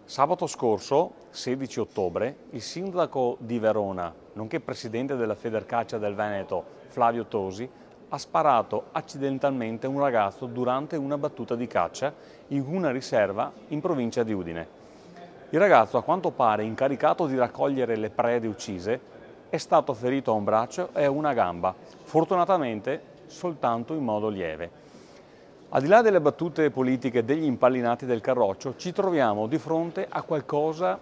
Sabato scorso, 16 ottobre, il sindaco di Verona, nonché presidente della Federcaccia del Veneto, Flavio Tosi, ha sparato accidentalmente un ragazzo durante una battuta di caccia in una riserva in provincia di Udine. Il ragazzo, a quanto pare incaricato di raccogliere le prede uccise, è stato ferito a un braccio e a una gamba, fortunatamente soltanto in modo lieve. Al di là delle battute politiche degli impallinati del Carroccio, ci troviamo di fronte a qualcosa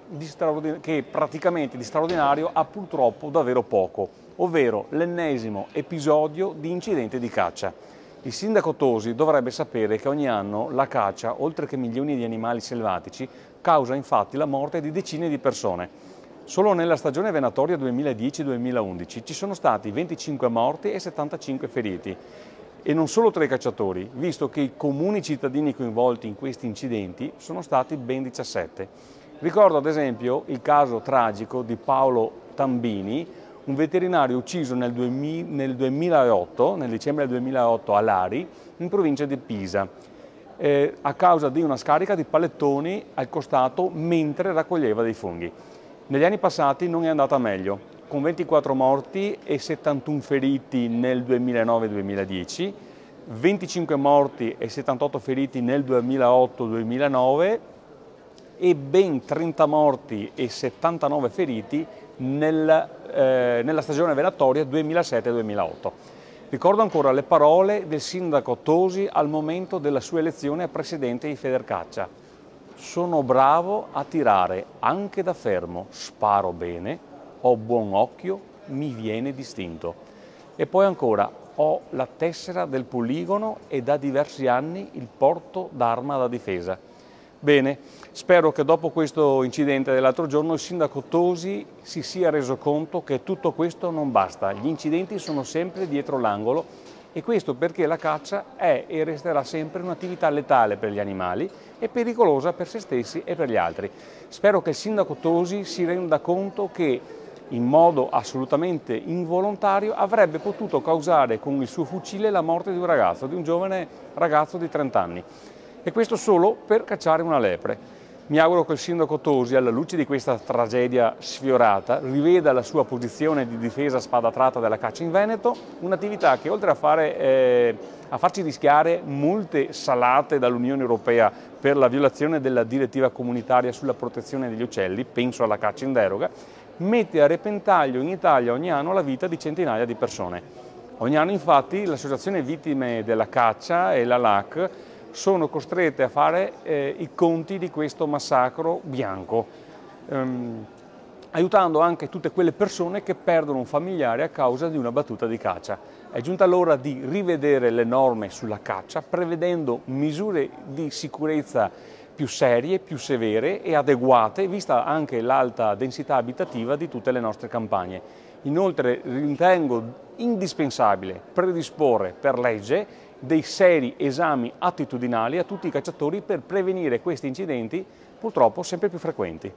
che praticamente di straordinario ha purtroppo davvero poco, ovvero l'ennesimo episodio di incidente di caccia. Il sindaco Tosi dovrebbe sapere che ogni anno la caccia, oltre che milioni di animali selvatici, causa infatti la morte di decine di persone. Solo nella stagione venatoria 2010-2011 ci sono stati 25 morti e 75 feriti. E non solo tra i cacciatori, visto che i comuni cittadini coinvolti in questi incidenti sono stati ben 17. Ricordo ad esempio il caso tragico di Paolo Tambini, un veterinario ucciso nel 2008, nel dicembre del 2008 a Lari, in provincia di Pisa, a causa di una scarica di pallettoni al costato mentre raccoglieva dei funghi. Negli anni passati non è andata meglio, con 24 morti e 71 feriti nel 2009-2010, 25 morti e 78 feriti nel 2008-2009 e ben 30 morti e 79 feriti nella stagione venatoria 2007-2008. Ricordo ancora le parole del sindaco Tosi al momento della sua elezione a presidente di Federcaccia. Sono bravo a tirare anche da fermo, sparo bene, ho buon occhio, mi viene distinto. E poi ancora, ho la tessera del poligono e da diversi anni il porto d'arma da difesa. Bene, spero che dopo questo incidente dell'altro giorno il sindaco Tosi si sia reso conto che tutto questo non basta. Gli incidenti sono sempre dietro l'angolo e questo perché la caccia è e resterà sempre un'attività letale per gli animali e pericolosa per se stessi e per gli altri. Spero che il sindaco Tosi si renda conto che in modo assolutamente involontario avrebbe potuto causare con il suo fucile la morte di un ragazzo, di un giovane ragazzo di 30 anni. E questo solo per cacciare una lepre. Mi auguro che il sindaco Tosi, alla luce di questa tragedia sfiorata, riveda la sua posizione di difesa a spada tratta della caccia in Veneto, un'attività che oltre a farci rischiare multe salate dall'Unione Europea per la violazione della direttiva comunitaria sulla protezione degli uccelli, penso alla caccia in deroga, mette a repentaglio in Italia ogni anno la vita di centinaia di persone. Ogni anno infatti l'Associazione Vittime della Caccia e la LAC sono costrette a fare i conti di questo massacro bianco, aiutando anche tutte quelle persone che perdono un familiare a causa di una battuta di caccia. È giunta l'ora di rivedere le norme sulla caccia, prevedendo misure di sicurezza più serie, più severe e adeguate, vista anche l'alta densità abitativa di tutte le nostre campagne. Inoltre ritengo indispensabile predisporre per legge dei seri esami attitudinali a tutti i cacciatori per prevenire questi incidenti purtroppo sempre più frequenti.